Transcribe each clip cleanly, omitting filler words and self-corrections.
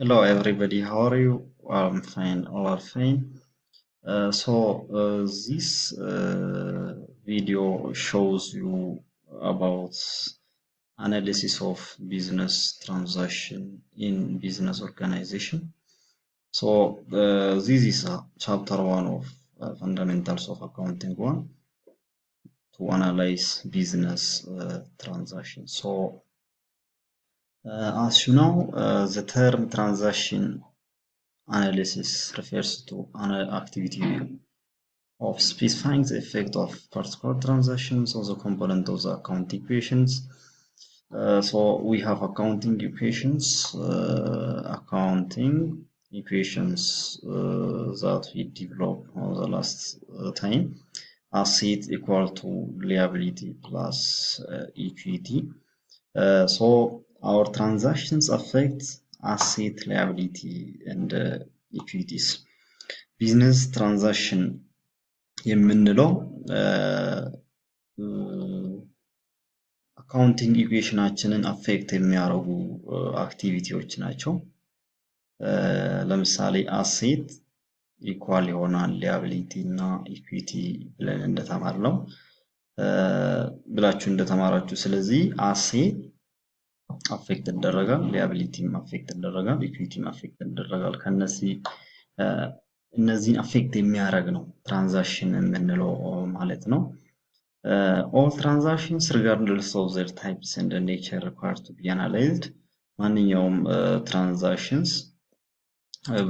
Hello everybody, how are you? I'm fine, all are fine. This video shows you about analysis of business transaction in business organization. This is chapter 1 of fundamentals of accounting 1 to analyze business transactions. As you know, the term transaction analysis refers to an activity of specifying the effect of particular transactions on the component of the accounting equations. We have accounting equations that we developed on the last time. Asset equal to liability plus equity. Our transactions affect asset, liability, and equities. Business transaction የምንለው አካውንቲንግ ኢኩዌሽናችንን አፌክት የሚያደርጉ አክቲቪቲዎች ናቸው። ለምሳሌ አሴት ኢኳል ይሆናል ሊያቢሊቲ እና ኢኩዊቲ ብለን እንደተማርነው ብላችሁ እንደተማራችሁ። ስለዚህ አሴት አፌክት ይደረጋል፣ ሊያቢሊቲም አፌክት ይደረጋል፣ ኢኩዊቲም አፌክት ይደረጋል። እነዚህን አፌክት የሚያደርግ ነው ትራንዛክሽን የምንለው ማለት ነው። All transactions regardless of their types and nature require to be analyzed. ማንኛውም ትራንዛክሽንስ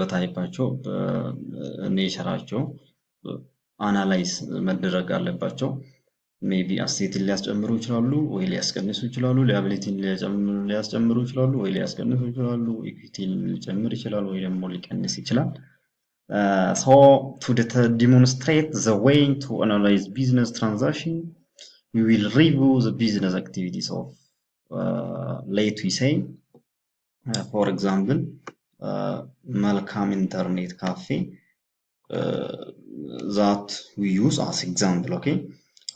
በታይፓቸው በኔቸራቸው አናላይዝ መደረግ አለባቸው። ሜቢ አሴትን ሊያስጨምሩ ይችላሉ ወይ ሊያስቀንሱ ይችላሉ፣ ሊያቢሊቲን ሊያስጨምሩ ይችላሉ ወይ ሊያስቀንሱ ይችላሉ፣ ኢኩዊቲን ሊጨምር ይችላል ወይ ደግሞ ሊቀንስ ይችላል። To demonstrate the way to analyze business transaction, we will review the business activities of, let we say, for example, Malcolm Internet Cafe that we use as example, okay?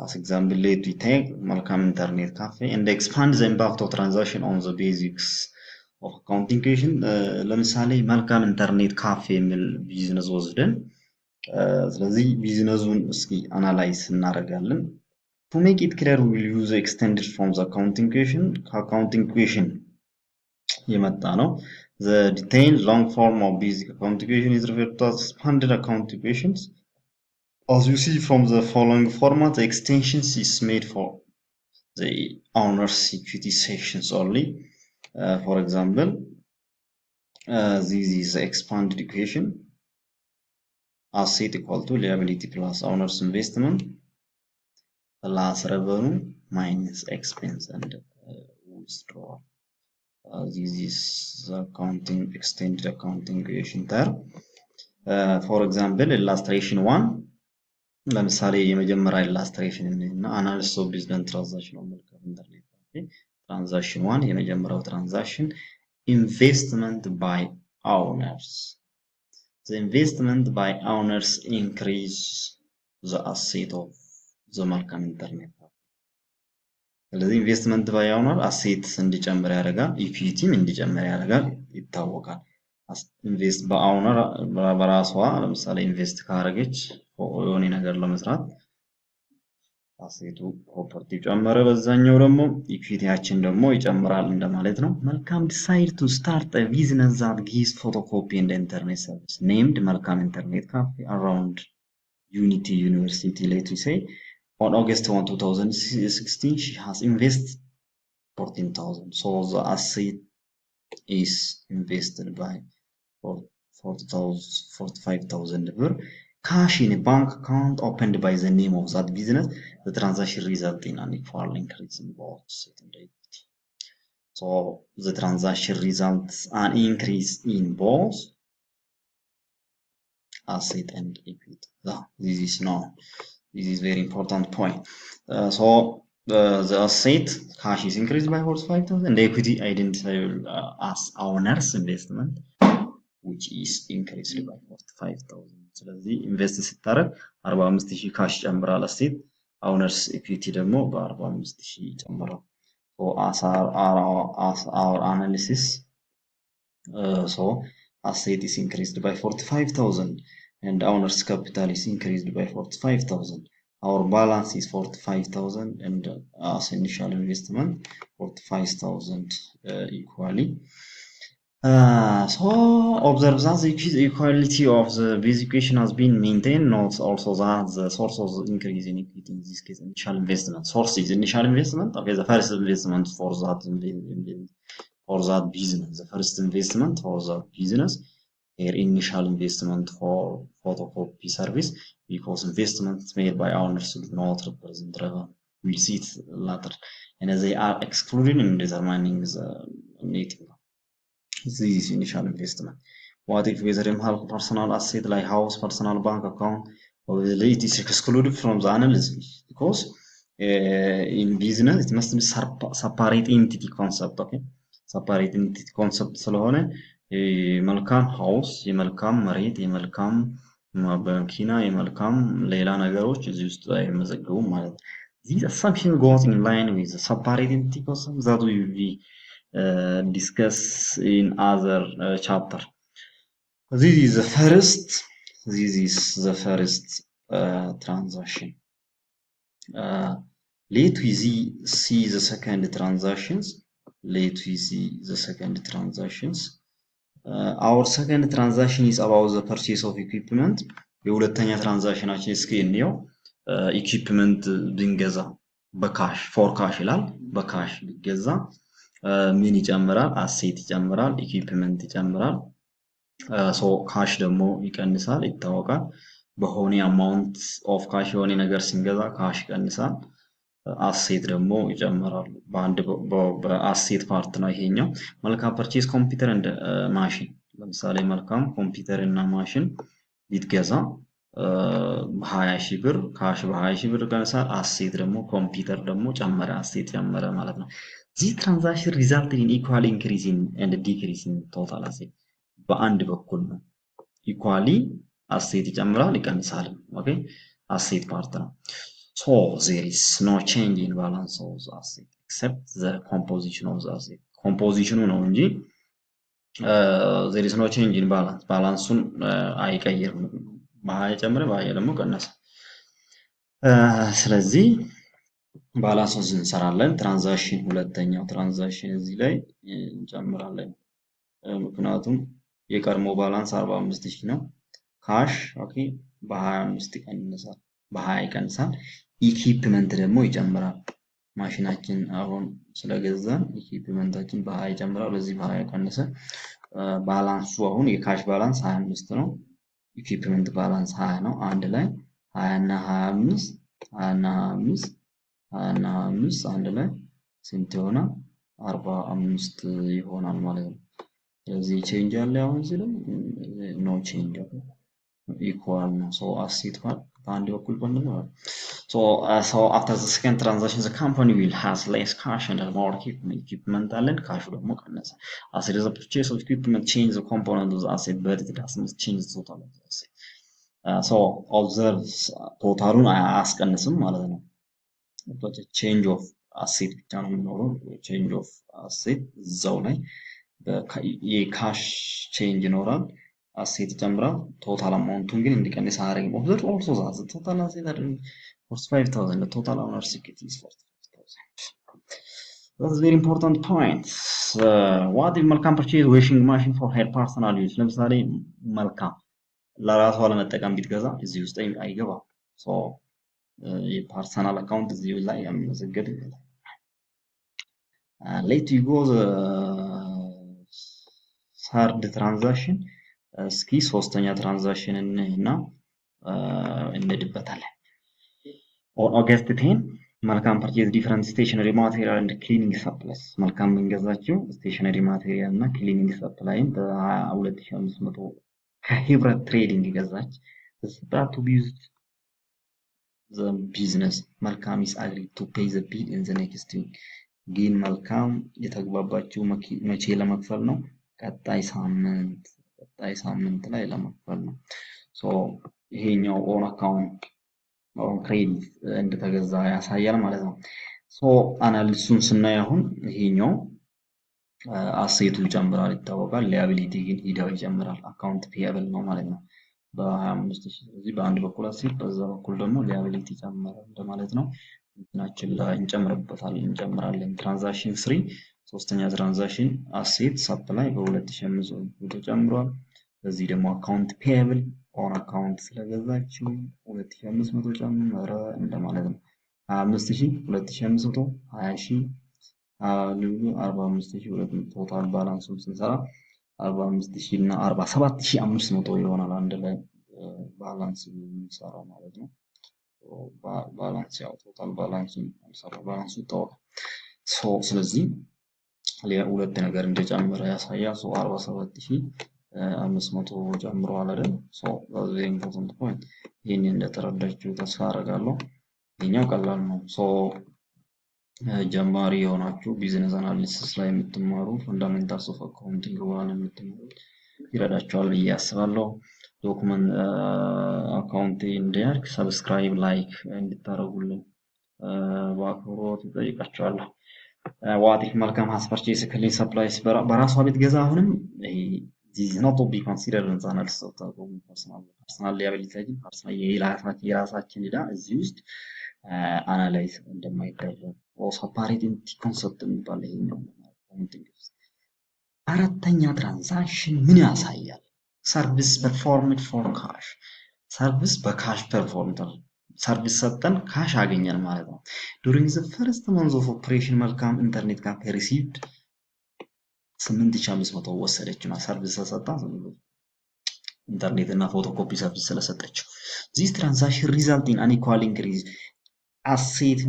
As example, let we take Malcolm Internet Cafe and expand the impact of transaction on the basics of accounting equation. ለምሳሌ መልካም ኢንተርኔት ካፌ የሚል ቢዝነስ ወስደን ስለዚህ ቢዝነሱን እስኪ አናላይዝ እናደርጋለን። To make it clear, we will use extended from the accounting equation. Accounting equation የመጣ ነው። The detailed long form of basic accounting equation is referred to as expanded accounting equations. As you see from the following format, the extensions is made for the owner's equity sections only. For example, this is the expanded equation. Asset equal to liability plus owner's investment plus revenue minus expense and withdrawal. This is the extended accounting equation there. For example, illustration 1. ለምሳሌ የመጀመሪያ illustration እና analysis of business transaction ነው መልካም ኢንተርኔት transaction 1 የመጀመሪያው transaction investment by owners. The investment by owners increase the asset of the መልካም ኢንተርኔት። ስለዚህ investment by owner asset እንዲጨምር ያደርጋል፣ ኢኩዊቲም እንዲጨምር ያደርጋል ይታወቃል። ኢንቨስት በኦውነር በራሷ ለምሳሌ ኢንቨስት ካደረገች የሆነ ነገር ለመስራት አሴቱ ፕሮፐርቲ ጨመረ፣ በዛኛው ደግሞ ኢኩዊቲያችን ደግሞ ይጨምራል እንደማለት ነው። መልካም decide to start a business that gives photocopy and internet service named መልካም internet cafe around Unity University. Let me say on August 1, 2016 she has invested 14,000. So the asset is invested by 45,000 birr. Cash in a bank account opened by the name of that business. The transaction result in an equal increase in both asset and equity. So the transaction results an increase in both asset and equity. This is very important point. The asset cash is increased by 45,000 and equity identified as owner's investment which is increased by 45,000. ስለዚህ ኢንቨስት ሲታረግ 45,000 ካሽ ጨምራል አሴት፣ ኦውነርስ ኢኩዊቲ ደግሞ በ45,000 ጨምራል። So as our analysis So asset is increased by 45,000 and owner's capital is increased by 45,000. Our balance is 45,000 and as initial investment 45,000 equally. So observe that the equality of the basic equation has been maintained. Note also that the source of the increase in equity in this case initial investment. Source is initial investment. Okay, the first investment for that business. The first investment for that business. Here initial investment for photocopy service because investments made by owners do not represent revenue. We see it later, and they are excluded in determining the net income. This is initial investment. What if whether have personal asset like house, personal bank account, or it is excluded from the analysis because in business it must be separate entity concept. Okay, separate entity concept ስለሆነ የመልካም ሃውስ የመልካም መሬት የመልካም መኪና የመልካም ሌላ ነገሮች እዚህ ውስጥ አይመዘገቡም ማለት ነው። These assumption goes in line with the separate entity concept that we will be discuss in other chapter. This is the first transaction. Let we see the second transactions. Our second transaction is about the purchase of equipment. የሁለተኛ ትራንዛክሽናችን እስኪ እንየው። ኢኩዊፕመንት ብንገዛ በካሽ ፎር ካሽ ይላል። በካሽ ቢገዛ ምን ይጨምራል? አሴት ይጨምራል፣ ኢኩዊፕመንት ይጨምራል። ሶ ካሽ ደግሞ ይቀንሳል ይታወቃል። በሆነ አማውንት ኦፍ ካሽ የሆነ ነገር ስንገዛ ካሽ ይቀንሳል፣ አሴት ደግሞ ይጨምራል። በአሴት ፓርት ነው ይሄኛው። መልካም ፐርቼዝ ኮምፒውተር እንደ ማሽን ለምሳሌ መልካም ኮምፒውተር እና ማሽን ቢትገዛ በ20 ሺህ ብር ካሽ በ20 ሺህ ብር ይቀንሳል፣ አሴት ደግሞ ኮምፒውተር ደግሞ ጨመረ፣ አሴት ጨመረ ማለት ነው። This transaction resulted in equal increase in and decrease in total asset. በአንድ በኩል ነው equally asset ይጨምራል ይቀንሳል። ኦኬ asset part ነው። So there is no change in balance of the asset except the composition of the asset. Composition ነው እንጂ there is no change in balance. ባላንሱን አይቀይርም። በሀያ ጨምረ በሀያ ደግሞ ቀነሰ። ስለዚህ ባላንሱን እንሰራለን። ትራንዛክሽን ሁለተኛው ትራንዛክሽን እዚህ ላይ እንጨምራለን። ምክንያቱም የቀድሞ ባላንስ 45000 ነው። ካሽ ኦኬ በ25 ይቀንሳል፣ በ20 ይቀንሳል። ኢኩዊፕመንት ደግሞ ይጨምራል። ማሽናችን አሁን ስለገዛን ኢኩዊፕመንታችን በ20 ይጨምራል፣ በዚህ በ20 ቀነሰ። ባላንሱ አሁን የካሽ ባላንስ 25 ነው፣ ኢኩዊፕመንት ባላንስ 20 ነው። አንድ ላይ 20 እና 25 አንድ ላይ ስንት ይሆናል? 45 ይሆናል ማለት ነው። ስለዚህ ቼንጅ አለ አሁን እዚህ ላይ ኖ ቼንጅ ኢኳል ነው። ሶ አሴት ፓርት በአንድ በኩል ነው። So after the second transaction the company will has less cash and more equipment አለን፣ ካሹ ደግሞ ቀነሰ። As it is a purchase of equipment change the component of the asset but it doesn't change the total of the asset. So observe ቶታሉን አያስቀንስም ማለት ነው። but change of asset ብቻ ነው የሚኖረው። change of asset እዛው ላይ የካሽ ቼንጅ ይኖራል፣ አሴት ይጨምራል። ቶታል አማውንቱን ግን እንዲቀንስ አያደርግም። ኦብዘርቭ ኦልሶ ዛት ቶታል አሴት አይደለም 45000 the total owner's equity is 45000. That's a very important point. What if መልካም purchase washing machine for her personal use? ለምሳሌ መልካም ለራሷ ለመጠቀም ቢትገዛ እዚህ ውስጥ አይገባም። ሶ የፐርሰናል አካውንት እዚህ ላይ ያመዘገብ ይላል። Let you go the third transaction. እስኪ ሶስተኛ ትራንዛክሽን እና እንድበታለን። On August 10 መልካም purchase different stationery material and cleaning supplies. መልካም የምንገዛቸው stationery material እና cleaning supplies በ22500 ከህብረት ትሬዲንግ ገዛች። start to be used the business. መልካም is agreed to pay the bill in the next week. ግን መልካም የተግባባችው መቼ ለመክፈል ነው? ቀጣይ ሳምንት ላይ ለመክፈል ነው። ሶ ይሄኛው ኦን አካውንት ኦን ክሬዲት እንደተገዛ ያሳያል ማለት ነው። ሶ አናሊሲሱን ስናይ አሁን ይሄኛው አሴቱ ይጨምራል ይታወቃል። ሊያቢሊቲ ግን ሂደው ይጨምራል። አካውንት ፔየብል ነው ማለት ነው በ25000። ስለዚህ በአንድ በኩል አሴት በዛ በኩል ደግሞ ሊያቢሊቲ ጨመረ እንደማለት ነው። እንትናችን ላይ እንጨምራለን። ትራንዛክሽን 3 ሶስተኛ ትራንዛክሽን አሴት ሰፕላይ በ2500 ጨምሯል። በዚህ ደግሞ አካውንት ፔየብል ኦን አካውንት ስለገዛችው 2500 ጨመረ እንደማለት ነው። 25000 2500 20000 45200 ቶታል ባላንሱን ስንሰራ 45000 እና 47500 ይሆናል አንድ ላይ ባላንስ የምንሰራው ማለት ነው። ባላንስ ያው ቶታል ባላንሱን ባላንሱ ይታወቃል። ስለዚህ ሁለት ነገር እንደጨመረ ያሳያል። 47500 ጨምሯል አይደል? very important point ይሄን እንደተረዳችሁ ተስፋ አደርጋለሁ። ይሄኛው ቀላል ነው። ጀማሪ የሆናችሁ ቢዝነስ አናሊሲስ ላይ የምትማሩ ፈንዳሜንታልስ ኦፍ አካውንቲንግ ዋን የምትማሩ ይረዳችኋል ብዬ አስባለሁ። ዶክመንት አካውንቴ እንዲያድግ ሰብስክራይብ ላይክ እንድታደርጉልኝ በአክብሮት እጠይቃችኋለሁ። ዋቲፍ መልካም has purchased clean supplies በራሷ ቤት ገዛ አሁንም this is not to be considered in the analysis of the personal liability ግን ፐርሰናል የራሳችን ዕዳ እዚህ ውስጥ አናላይዝ እንደማይደረግ ሰፓሬት ኢንቲቲ ኮንሰፕት የሚባል ይሄኛው አካውንቲንግ ውስጥ። አራተኛ ትራንዛክሽን ምን ያሳያል? ሰርቪስ ፐርፎርምድ ፎር ካሽ። ሰርቪስ በካሽ ፐርፎርም ሰርቪስ ሰጠን ካሽ አገኘን ማለት ነው። ዱሪንግ ዘ ፈርስት መንዝ ኦፍ ኦፕሬሽን መልካም ኢንተርኔት ካፌ ሪሲቭድ 8500 ወሰደች ነው። ሰርቪስ ተሰጣ ኢንተርኔት እና ፎቶኮፒ ሰርቪስ ስለሰጠችው። ዚስ ትራንዛክሽን ሪዛልት ኢን አን ኢኳል ኢንክሪዝ አሴት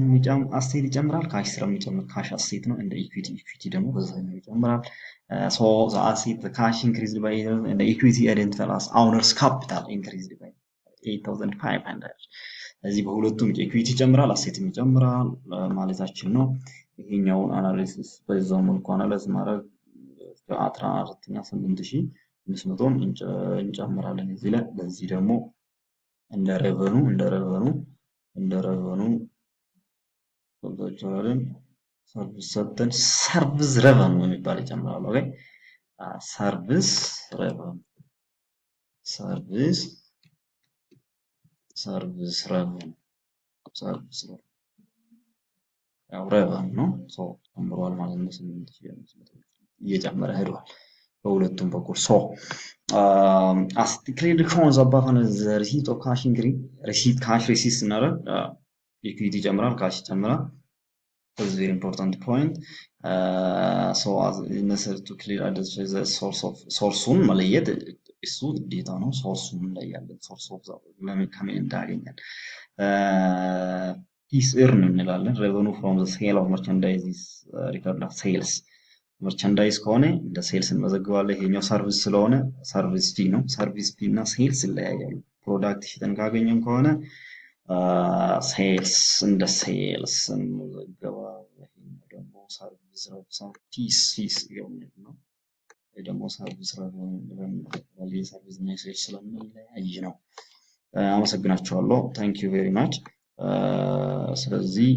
ይጨምራል። ካሽ ስለሚጨምር ካሽ አሴት ነው። እንደ ኢኩዊቲ ደግሞ በዛኛው ይጨምራል። the asset the cash increased by and the equity identified as owners capital increased by 8500 እዚህ በሁለቱም ኢኩዊቲ ይጨምራል አሴትም ይጨምራል ማለታችን ነው። ይሄኛውን አናሊሲስ በዛው መልኩ አናላይዝ ማድረግ 14ኛ 8500 እንጨምራለን እዚህ ላይ። በዚህ ደግሞ እንደ ረቨኑ ኮንትሮልን ሰርቪስ ሰጠን ሰርቪስ ረቨኑ የሚባል ይጨምራል። ኦኬ ሰርቪስ ረቨኑ ያው ረቨኑ ነው ጨምሯል ማለት ነው። 8500 እየጨመረ ሄዷል በሁለቱም በኩል። as credit comes above the receipt of cash increase cash receipt ስናደርግ ኢኩዊቲ ይጨምራል ካሽ ይጨምራል። That's very important point. So as necessary to clear identify the source መለየት እሱ ግዴታ ነው። ሶርሱን እንለያለን። ሶርስ ኦፍ ለምን ከምን እንዳገኘን is earn እንላለን። revenue from the sale of merchandise is record of sales መርቻንዳይዝ ከሆነ እንደ ሴልስ እንመዘግባለን። ይሄኛው ሰርቪስ ስለሆነ ሰርቪስ ፊ ነው። ሰርቪስ ፊ እና ሴልስ ይለያያሉ። ፕሮዳክት ሽጠን ካገኘን ከሆነ ሴልስ እንደ ሴልስ እንመዘግባለን። ደግሞ ሰርቪስ ፊስ ነው። ደግሞ ሰርቪስ ሰርቪስ እና ሴልስ ስለሚለያይ ነው። አመሰግናችኋለሁ። ታንክ ዩ ቬሪ ማች። ስለዚህ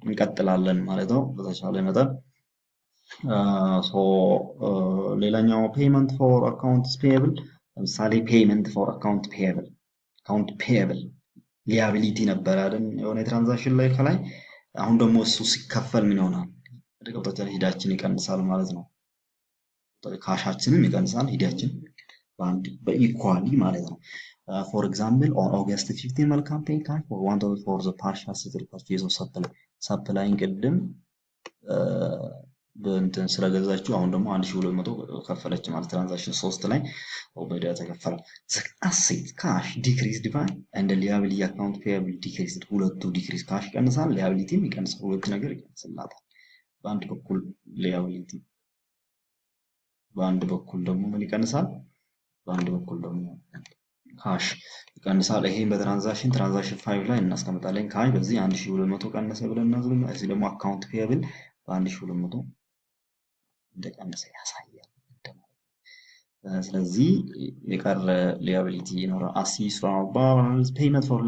እንቀጥላለን ማለት ነው በተቻለ መጠን። ሌላኛው ፔይመንት ፎር አካውንትስ ፔየብል ለምሳሌ ፔይመንት ፎር አካውንት ፔየብል ሊያቢሊቲ ነበር አይደል የሆነ ትራንዛክሽን ላይ ከላይ። አሁን ደግሞ እሱ ሲከፈል ምን ይሆናል? ወደ ሂዳችን ይቀንሳል ማለት ነው። ካሻችንም ይቀንሳል ሂዳችን በኢኳሊ ማለት ነው። for example on August 15 መልካም ፔይ ካሽ for the partial settled purchase of supply ቅድም በእንትን ስለገዛችሁ አሁን ደግሞ 1200 ከፈለች ማለት ትራንዛክሽን 3 ላይ ኦበዳ ተከፈለ። አሴት ካሽ ዲክሪዝድ ባይ and liability account payable decreased ሁለቱ ዲክሪዝ ካሽ ይቀንሳል liabilityም ይቀንሳል። ሁለት ነገር ይቀንስላታል። በአንድ በኩል liability በአንድ በኩል ደግሞ ምን ይቀንሳል? በአንድ በኩል ደግሞ ካሽ ይቀንሳል። ይሄን በትራንዛክሽን 5 ላይ እናስቀምጣለን። ካሽ በዚህ 1200 ቀነሰ ብለን እናዝልና እዚህ ደግሞ አካውንት ፔየብል በ1200 እንደቀነሰ ያሳያል። ስለዚህ የቀረ ሊያቢሊቲ ይኖራል። አሲስ ፍሮም ባላንስ ፔይመንት ፎር